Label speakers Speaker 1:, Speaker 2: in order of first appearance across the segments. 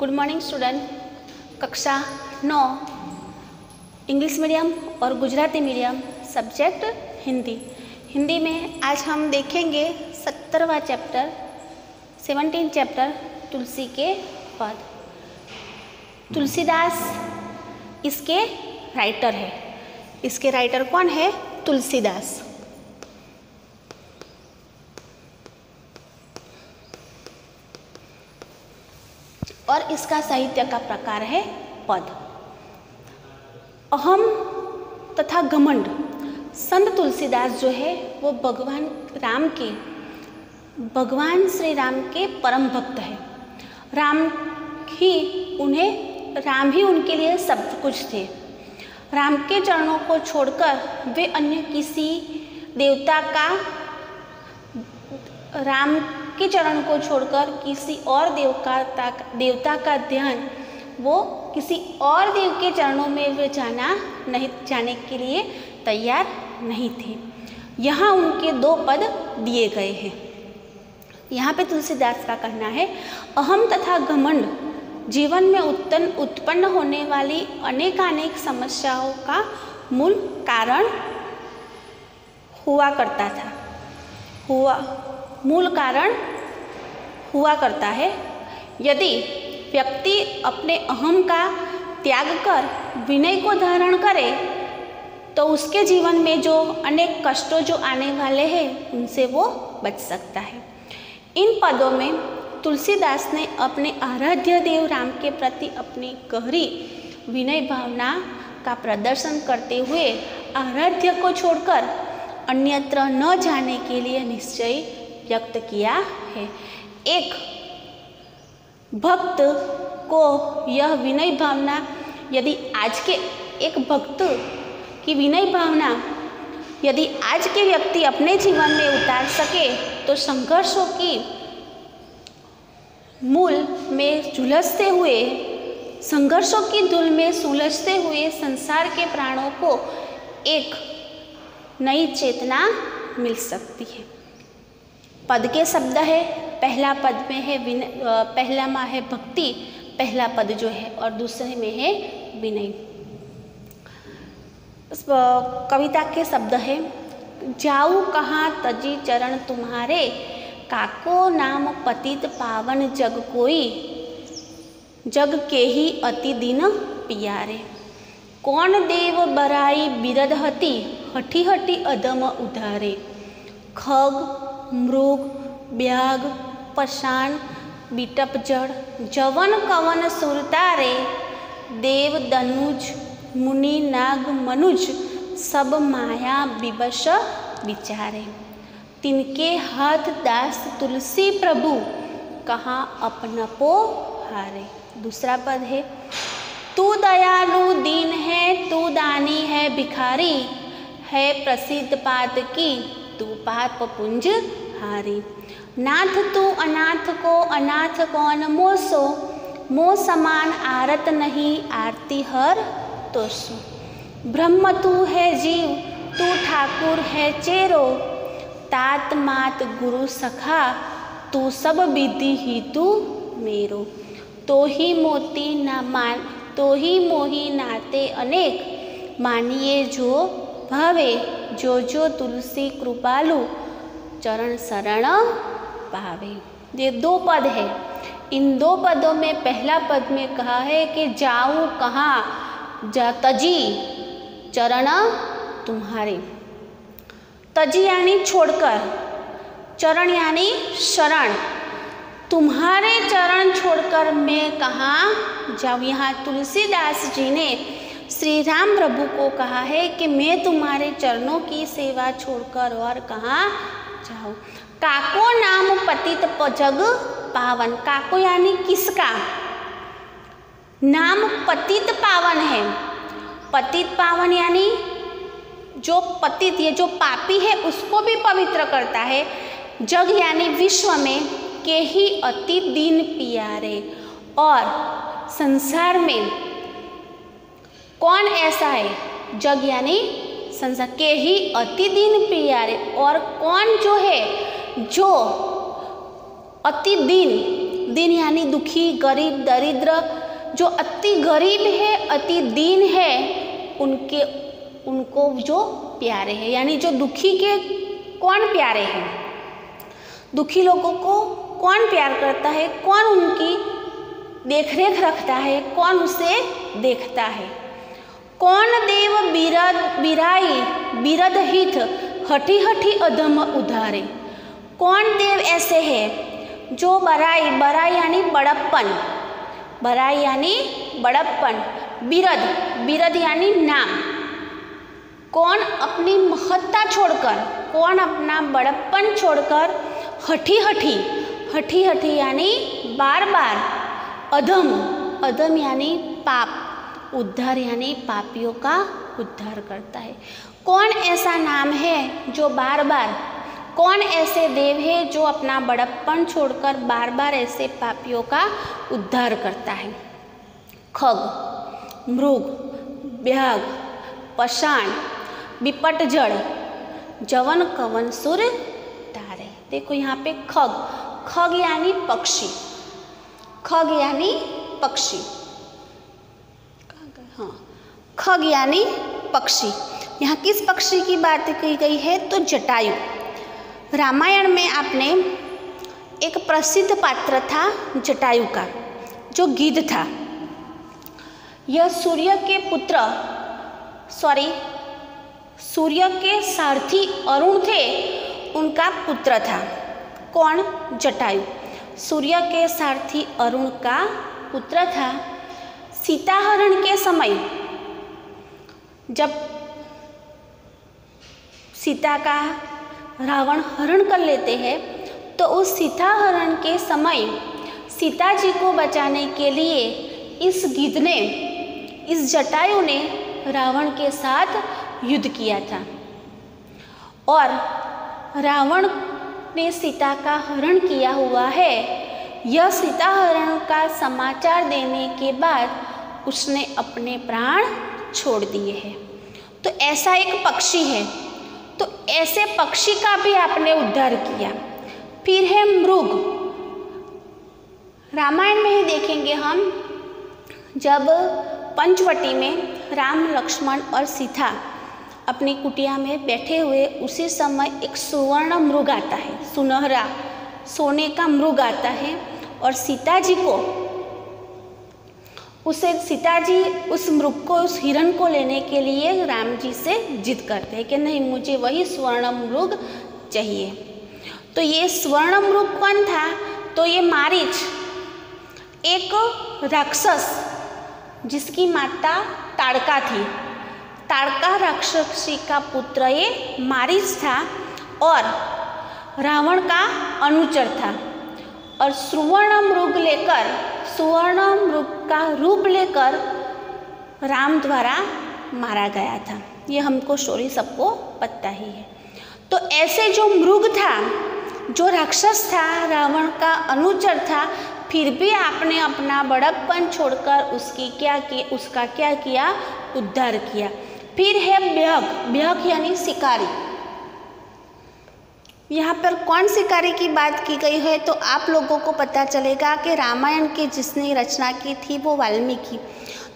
Speaker 1: Good morning student. कक्षा 9 English medium और Gujarati medium subject Hindi में आज हम देखेंगे 17वां चैप्टर 17 चैप्टर तुलसी के पद। तुलसीदास इसके राइटर है। इसके राइटर कौन है? तुलसीदास। और इसका साहित्य का प्रकार है पद। अहम तथा घमंड। संत तुलसीदास जो है वो भगवान श्री राम के परम भक्त है। राम ही उनके लिए सब कुछ थे। राम के चरणों को छोड़कर वे अन्य किसी राम के चरण को छोड़कर किसी और देवता का ध्यान वो किसी और देव के चरणों में वे जाने के लिए तैयार नहीं थे। यहाँ उनके 2 पद दिए गए हैं। यहाँ पे तुलसीदास का कहना है, अहम तथा घमंड जीवन में उत्पन्न होने वाली अनेकानेक समस्याओं का मूल कारण हुआ करता है। यदि व्यक्ति अपने अहम का त्याग कर विनय को धारण करे तो उसके जीवन में जो अनेक कष्टों जो आने वाले हैं उनसे वो बच सकता है। इन पदों में तुलसीदास ने अपने आराध्य देव राम के प्रति अपनी गहरी विनय भावना का प्रदर्शन करते हुए आराध्य को छोड़कर अन्यत्र न जाने के लिए निश्चय व्यक्त किया है। एक भक्त को यह विनय भावना यदि आज के व्यक्ति अपने जीवन में उतार सके तो संघर्षों की धूल में सुलझते हुए संसार के प्राणों को एक नई चेतना मिल सकती है। पद के शब्द है, पहला पद में है पहला में है भक्ति, पहला पद जो है, और दूसरे में है विनय। कविता के शब्द है, जाऊँ कहाँ तजी चरण तुम्हारे, काको नाम पतित पावन जग कोई, जग के ही अति दिन पियारे। कौन देव बराई बिरद हती, हठी हठी अधम उधारे। खग मृग ब्याग पशान बिटप जड़, जवन कवन सुरतारे। देव दनुज मुनि नाग मनुज, सब माया विवश विचारे। तिनके हाथ दास तुलसी प्रभु, कहाँ अपनपो हारे। दूसरा पद है, तू दयालु दीन है, तू दानी है भिखारी, है प्रसिद्ध पात की, तू पाप पुंज हारी। नाथ तू अनाथ को अनाथ कौन मोसो, मो समान आरत नहीं आरती हर तोसो। ब्रह्म तू है जीव, तू ठाकुर है चेरो, तात मात गुरु सखा, तू सब विधि ही तू मेरो। तो ही मोही नाते अनेक, मानिए जो भावे, जो तुलसी कृपालु, चरण शरण पावे। ये 2 पद है। इन 2 पदों में पहला पद में कहा है कि जाऊँ कहाँ तजी चरण तुम्हारे। तजी यानी छोड़कर, चरण यानी शरण। तुम्हारे चरण छोड़कर मैं कहाँ जाऊँ। यहाँ तुलसीदास जी ने श्री राम प्रभु को कहा है कि मैं तुम्हारे चरणों की सेवा छोड़कर और कहाँ जाऊँ। काको नाम पतित जग पावन। काको यानी किसका नाम पतित पावन है। पतित पावन यानी जो पतित है, जो पापी है, उसको भी पवित्र करता है। जग यानी विश्व में, के ही अति दीन पियारे। और संसार में कौन ऐसा है? जग यानी संसार, के ही अति दीन पियारे। और कौन जो है जो अति दीन दीन यानी दुखी, गरीब, दरिद्र, जो अति गरीब है, अति दीन है, उनको जो प्यारे हैं, यानी जो दुखी के कौन प्यारे हैं, दुखी लोगों को कौन प्यार करता है, कौन उनकी देखरेख रखता है, कौन उसे देखता है। कौन देव बिराई बिरद हित, हठी हठी अधम उधारे। कौन देव ऐसे है जो बराई, बराई यानी बड़प्पन, बराई यानी बड़प्पन, बिरद, बिरद यानी नाम, कौन अपनी महत्ता छोड़कर, कौन अपना बड़प्पन छोड़कर हठी हठी, हठी हठी यानी बार बार, अधम, अधम यानी पाप, उद्धार यानी पापियों का उद्धार करता है। कौन ऐसा नाम है जो बार बार, कौन ऐसे देव है जो अपना बड़प्पन छोड़कर बार बार ऐसे पापियों का उद्धार करता है। खग, मृग, ब्याग, पषाण, विपट जड़, जवन कवन सुर तारे। देखो यहाँ पे खग, खग यानी पक्षी, खग यानी पक्षी, हाँ, खग यानी पक्षी। यहाँ किस पक्षी की बात की गई है? तो जटायु। रामायण में आपने एक प्रसिद्ध पात्र था जटायु का, जो गिद्ध था। यह सूर्य के पुत्र, सूर्य के सारथी अरुण थे, उनका पुत्र था। कौन? जटायु। सूर्य के सारथी अरुण का पुत्र था। सीताहरण के समय जब सीता का रावण हरण कर लेते हैं, तो उस सीताहरण के समय सीता जी को बचाने के लिए इस गिद्ध ने, इस जटायु ने रावण के साथ युद्ध किया था, और रावण ने सीता का हरण किया हुआ है। यह सीता हरण का समाचार देने के बाद उसने अपने प्राण छोड़ दिए हैं। तो ऐसा एक पक्षी है, तो ऐसे पक्षी का भी आपने उद्धार किया। फिर है मृग। रामायण में ही देखेंगे हम, जब पंचवटी में राम, लक्ष्मण और सीता अपनी कुटिया में बैठे हुए, उसी समय एक सुवर्ण मृग आता है, सुनहरा सोने का मृग आता है, और सीता जी उस मृग को, उस हिरण को लेने के लिए राम जी से जिद करते हैं कि नहीं, मुझे वही स्वर्ण मृग चाहिए। तो ये स्वर्ण मृग कौन था? तो ये मारीच, एक राक्षस जिसकी माता ताड़का थी, ताड़का राक्षसी का पुत्र ये मारीच था, और रावण का अनुचर था। और सुवर्ण मृग का रूप लेकर राम द्वारा मारा गया था। ये हमको स्टोरी सबको पता ही है। तो ऐसे जो मृग था, जो राक्षस था, रावण का अनुचर था, फिर भी आपने अपना बड़प्पन छोड़कर उसका क्या किया? उद्धार किया। फिर है ब्याग। ब्याग यानी शिकारी। यहाँ पर कौन शिकारी की बात की गई है? तो आप लोगों को पता चलेगा कि रामायण की जिसने रचना की थी वो वाल्मीकि।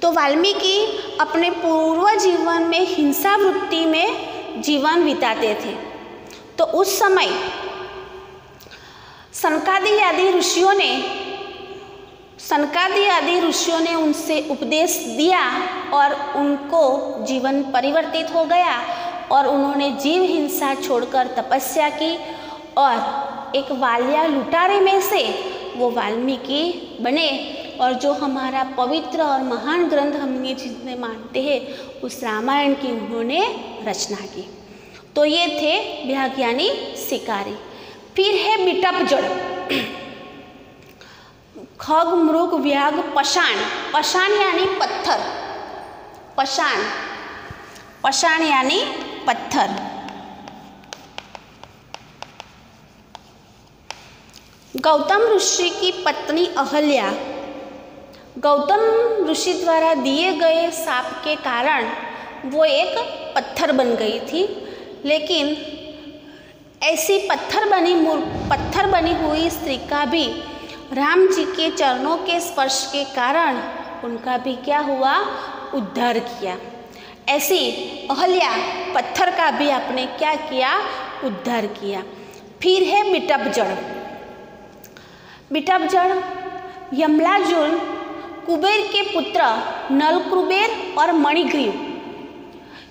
Speaker 1: तो वाल्मीकि अपने पूर्व जीवन में हिंसा वृत्ति में जीवन बिताते थे। तो उस समय सनकादि आदि ऋषियों ने उनसे उपदेश दिया, और उनको जीवन परिवर्तित हो गया, और उन्होंने जीव हिंसा छोड़कर तपस्या की, और एक वालिया लुटारे में से वो वाल्मीकि बने। और जो हमारा पवित्र और महान ग्रंथ हमने जिसने मानते हैं, उस रामायण की उन्होंने रचना की। तो ये थे ब्याग यानी शिकारी। फिर है बिटप जड़। खग, मृग, व्याघ, पषाण। पषाण यानी पत्थर, पषाण यानी पत्थर। गौतम ऋषि की पत्नी अहल्या, गौतम ऋषि द्वारा दिए गए शाप के कारण वो एक पत्थर बन गई थी। लेकिन ऐसी पत्थर बनी हुई स्त्री का भी राम जी के चरणों के स्पर्श के कारण उनका भी क्या हुआ, उद्धार किया। ऐसी अहल्या पत्थर का भी आपने क्या किया, उद्धार किया। फिर है बिटपजड़। बिटपजड़ यमलाजुल कुबेर के पुत्र नलकुबेर और मणिग्रीव,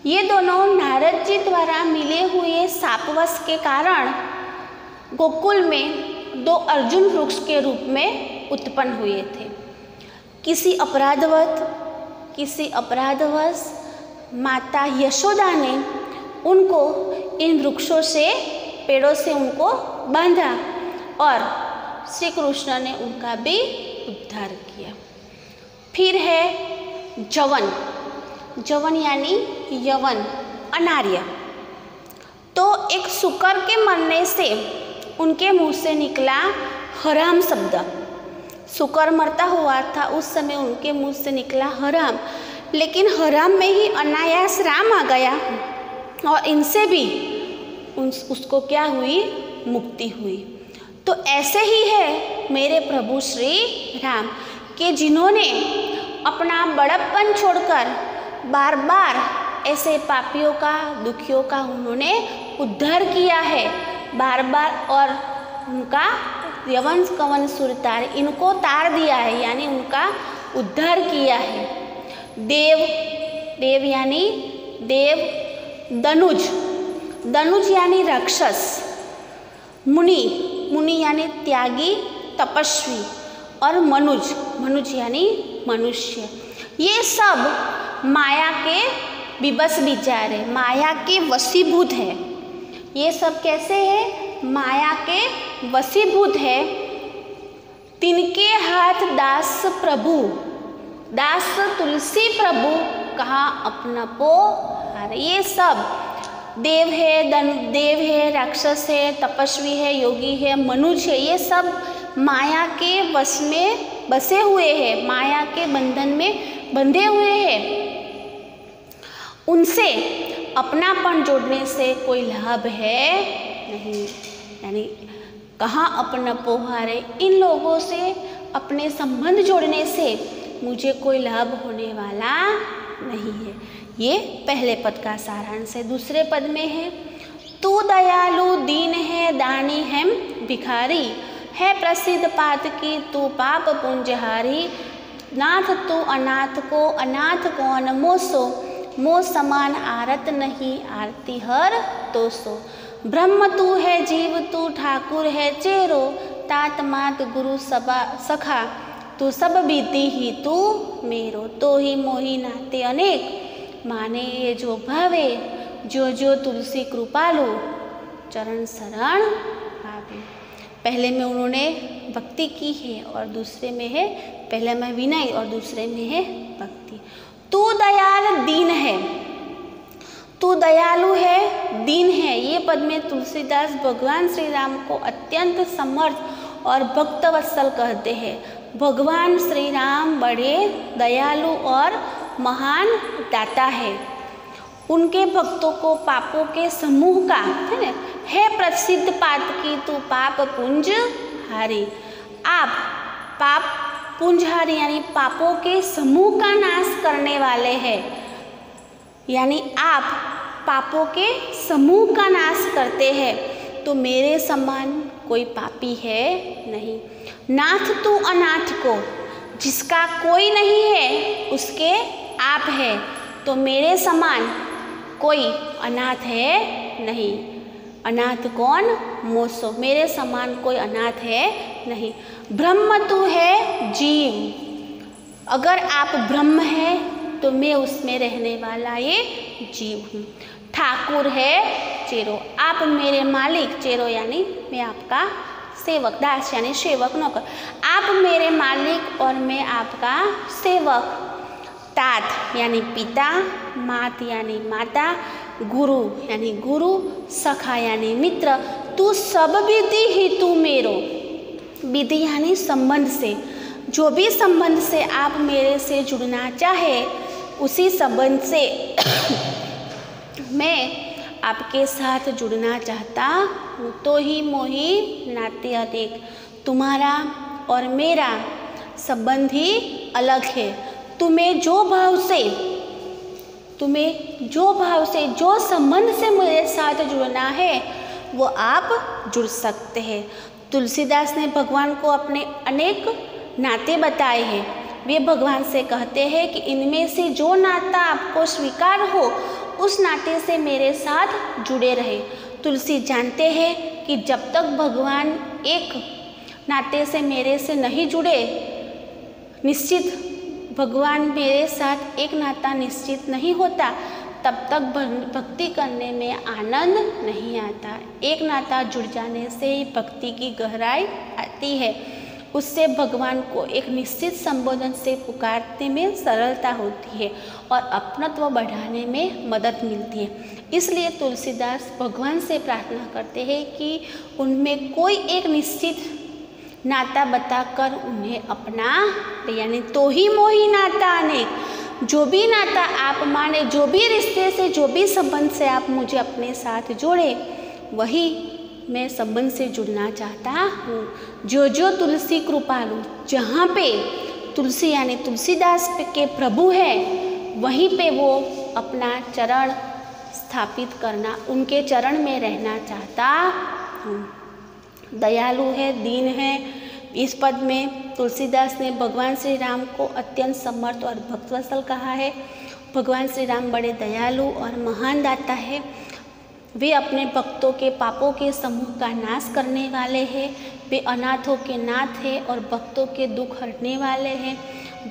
Speaker 1: ये दोनों नारद जी द्वारा मिले हुए शापवश के कारण गोकुल में 2 अर्जुन वृक्ष के रूप में उत्पन्न हुए थे। किसी अपराधवश माता यशोदा ने उनको इन वृक्षों से, पेड़ों से उनको बांधा और श्री कृष्ण ने उनका भी उद्धार किया। फिर है जवन। जवन यानी यवन, अनार्य। तो एक शुकर के मरने से उनके मुंह से निकला हराम शब्द। शुकर मरता हुआ था, उस समय उनके मुंह से निकला हराम, लेकिन हराम में ही अनायास राम आ गया और इनसे भी उसको क्या हुई, मुक्ति हुई। तो ऐसे ही है मेरे प्रभु श्री राम कि जिन्होंने अपना बड़प्पन छोड़कर बार बार ऐसे पापियों का, दुखियों का उन्होंने उद्धार किया है बार बार, और उनका यवन कवन सुर तार, इनको तार दिया है, यानी उनका उद्धार किया है। देव यानी देव, दनुज, दनुज यानी राक्षस, मुनि यानी त्यागी, तपस्वी, और मनुज यानी मनुष्य। ये सब माया के विवश विचार है, माया के वशीभूत है। ये सब कैसे है, माया के वशीभूत है। तिनके हाथ दास प्रभु, दास तुलसी प्रभु कहाँ अपना पो हारे। ये सब देव है, राक्षस है, तपस्वी है, योगी है, मनुष्य है, ये सब माया के वश में बसे हुए हैं, माया के बंधन में बंधे हुए हैं। उनसे अपनापन जोड़ने से कोई लाभ है नहीं, यानी कहाँ अपना पोहारे। इन लोगों से अपने संबंध जोड़ने से मुझे कोई लाभ होने वाला नहीं है। ये पहले पद का सारांश है। दूसरे पद में है, तू दयालु दीन है, दानी है भिखारी, है प्रसिद्ध पात की तू पाप पुंजहारी। नाथ तू अनाथ को, अनाथ कौन मोसो, मो समान आरत नहीं, आरती हर तो सो। ब्रह्म तू है, जीव तू ठाकुर है चेरो, तात मात गुरु सबा सखा, तू सब बीती ही तू मेरो। तो ही मोही नाते अनेक, माने ये जो भावे, जो तुलसी कृपालु, चरण शरण आवे। पहले में उन्होंने भक्ति की है और दूसरे में है, पहले में विनय और दूसरे में है भक्ति। तू दयाल दीन है, तू दयालु है, दीन है। ये पद में तुलसीदास भगवान श्री राम को अत्यंत समर्थ और भक्तवत्सल कहते हैं। भगवान श्री राम बड़े दयालु और महान दाता है। उनके भक्तों को पापों के समूह का है प्रसिद्ध पात की तू पाप पुंज हारी। आप पाप पुंजहारी यानी पापों के समूह का नाश करने वाले हैं, यानी आप पापों के समूह का नाश करते हैं। तो मेरे समान कोई पापी है नहीं। नाथ तू अनाथ को, जिसका कोई नहीं है उसके आप है, तो मेरे समान कोई अनाथ है नहीं। अनाथ कौन, मोसो, मेरे समान कोई अनाथ है नहीं। ब्रह्म तू है जीव, अगर आप ब्रह्म है तो मैं उसमें रहने वाला ये जीव हूँ। ठाकुर है चेरो, आप मेरे मालिक, चेरो यानी मैं आपका सेवक, दास यानी सेवक नौकर, आप मेरे मालिक और मैं आपका सेवक। तात यानी पिता, मात यानी माता, गुरु यानी गुरु, सखा यानी मित्र। तू सब विधि ही तू मेरो, विधि यानी संबंध से, जो भी संबंध से आप मेरे से जुड़ना चाहे उसी संबंध से मैं आपके साथ जुड़ना चाहता हूँ। तो ही मोही नाते अनेक, तुम्हारा और मेरा संबंध ही अलग है। तुम्हें जो भाव से जो संबंध से मेरे साथ जुड़ना है वो आप जुड़ सकते हैं। तुलसीदास ने भगवान को अपने अनेक नाते बताए हैं। वे भगवान से कहते हैं कि इनमें से जो नाता आपको स्वीकार हो उस नाते से मेरे साथ जुड़े रहे। तुलसी जानते हैं कि जब तक भगवान एक नाते से मेरे से नहीं जुड़े, निश्चित भगवान मेरे साथ एक नाता निश्चित नहीं होता, तब तक भक्ति करने में आनंद नहीं आता। एक नाता जुड़ जाने से ही भक्ति की गहराई आती है। उससे भगवान को एक निश्चित संबोधन से पुकारने में सरलता होती है और अपनत्व बढ़ाने में मदद मिलती है। इसलिए तुलसीदास भगवान से प्रार्थना करते हैं कि उनमें कोई एक निश्चित नाता बताकर उन्हें अपना, यानी तो ही मोही नाता अनेक। जो भी नाता आप माने, जो भी रिश्ते से, जो भी संबंध से आप मुझे अपने साथ जोड़े, वही मैं संबंध से जुड़ना चाहता हूँ। जो जो तुलसी कृपालु, जहाँ पे तुलसी यानी तुलसीदास के प्रभु है, वहीं पे वो अपना चरण स्थापित करना, उनके चरण में रहना चाहता हूँ। दयालु है, दीन है। इस पद में तुलसीदास ने भगवान श्री राम को अत्यंत समर्थ और भक्तवत्सल कहा है। भगवान श्री राम बड़े दयालु और महान दाता है। वे अपने भक्तों के पापों के समूह का नाश करने वाले हैं। वे अनाथों के नाथ हैं और भक्तों के दुख हरने वाले हैं।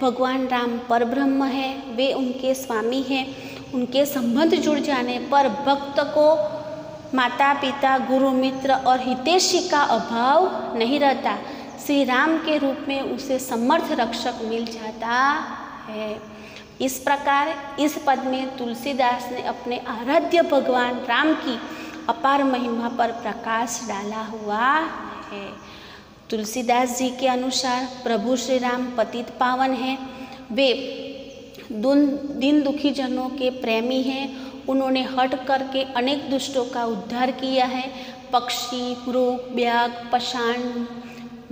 Speaker 1: भगवान राम परब्रह्म है, वे उनके स्वामी हैं। उनके संबंध जुड़ जाने पर भक्त को माता पिता, गुरु, मित्र और हितैषी का अभाव नहीं रहता। श्री राम के रूप में उसे समर्थ रक्षक मिल जाता है। इस प्रकार इस पद में तुलसीदास ने अपने आराध्य भगवान राम की अपार महिमा पर प्रकाश डाला हुआ है। तुलसीदास जी के अनुसार प्रभु श्री राम पतित पावन हैं। वे दीन दुखी जनों के प्रेमी हैं। उन्होंने हट करके अनेक दुष्टों का उद्धार किया है। पक्षी, मृग, व्याघ, पाषाण,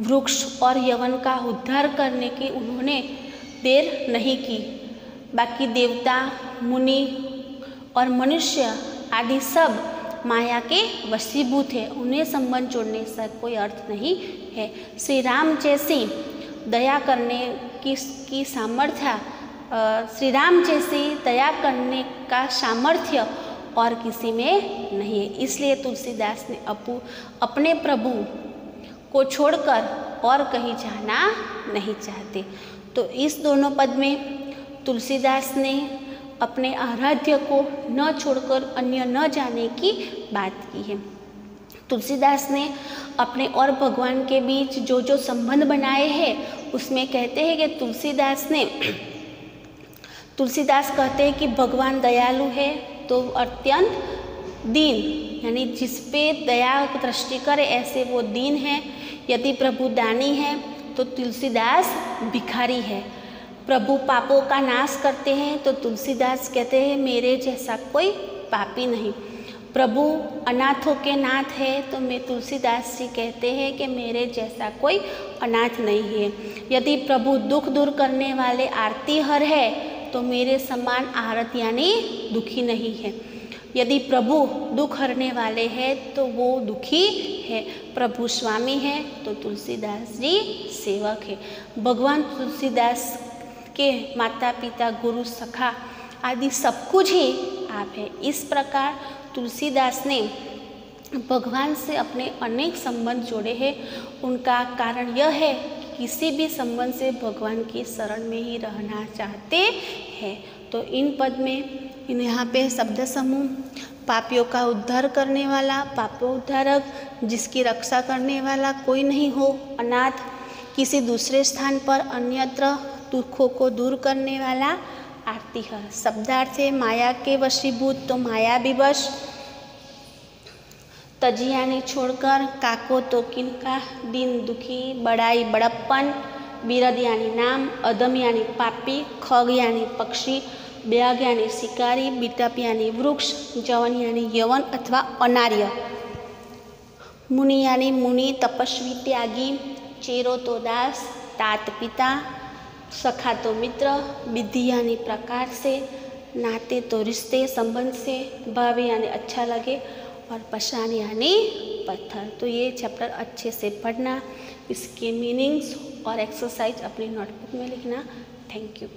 Speaker 1: वृक्ष और यवन का उद्धार करने की उन्होंने देर नहीं की। बाकी देवता, मुनि और मनुष्य आदि सब माया के वशीभूत है। उन्हें संबंध जोड़ने से कोई अर्थ नहीं है। श्री राम जैसी दया करने की सामर्थ्य, श्री राम जैसी दया करने का सामर्थ्य और किसी में नहीं है। इसलिए तुलसीदास ने अपने प्रभु को छोड़कर और कहीं जाना नहीं चाहते। तो इस दोनों पद में तुलसीदास ने अपने आराध्य को न छोड़कर अन्य न जाने की बात की है। तुलसीदास ने अपने और भगवान के बीच जो जो संबंध बनाए हैं उसमें कहते हैं कि तुलसीदास कहते हैं कि भगवान दयालु है तो अत्यंत दीन, यानी जिस पे दया दृष्टि करे ऐसे वो दीन है। यदि प्रभु दानी है तो तुलसीदास भिखारी है। प्रभु पापों का नाश करते हैं तो तुलसीदास कहते हैं मेरे जैसा कोई पापी नहीं। प्रभु अनाथों के नाथ है तो मैं तुलसीदास जी कहते हैं कि मेरे जैसा कोई अनाथ नहीं है। यदि प्रभु दुख दूर करने वाले आरती हर है तो मेरे समान आरत यानी दुखी नहीं है। यदि प्रभु दुख हरने वाले हैं तो वो दुखी है। प्रभु स्वामी है तो तुलसीदास जी सेवक है। भगवान तुलसीदास के माता पिता, गुरु, सखा आदि सब कुछ ही आप है। इस प्रकार तुलसीदास ने भगवान से अपने अनेक संबंध जोड़े हैं। उनका कारण यह है कि किसी भी संबंध से भगवान की शरण में ही रहना चाहते हैं। तो इन पद में यहाँ पे शब्द समूह पापियों का उद्धार करने वाला, पापोद्धारक, जिसकी रक्षा करने वाला कोई नहीं हो, अनाथ, किसी दूसरे स्थान पर अन्यत्र दुखों को दूर करने वाला, आरती हर। शब्दार्थ है माया के वशीभूत तो माया विवश, तजी यानी छोड़कर, काको तो किनका, दीन दुखी, बड़ाई बड़प्पन, बिरद यानी नाम, अदम यानी पापी, खग यानी पक्षी, व्याघ यानी शिकारी, बिटप यानी वृक्ष, जवन यानी यवन अथवा अनार्य, मुनि यानी मुनि, तपस्वी, त्यागी, चेरो तो दास, तात पिता, सखा तो मित्र, विधि यानी प्रकार से, नाते तो रिश्ते संबंध से, भावे यानी अच्छा लगे, और पशान यानी पत्थर। तो ये चैप्टर अच्छे से पढ़ना, इसके मीनिंग्स और एक्सरसाइज अपनी नोटबुक में लिखना। Thank you.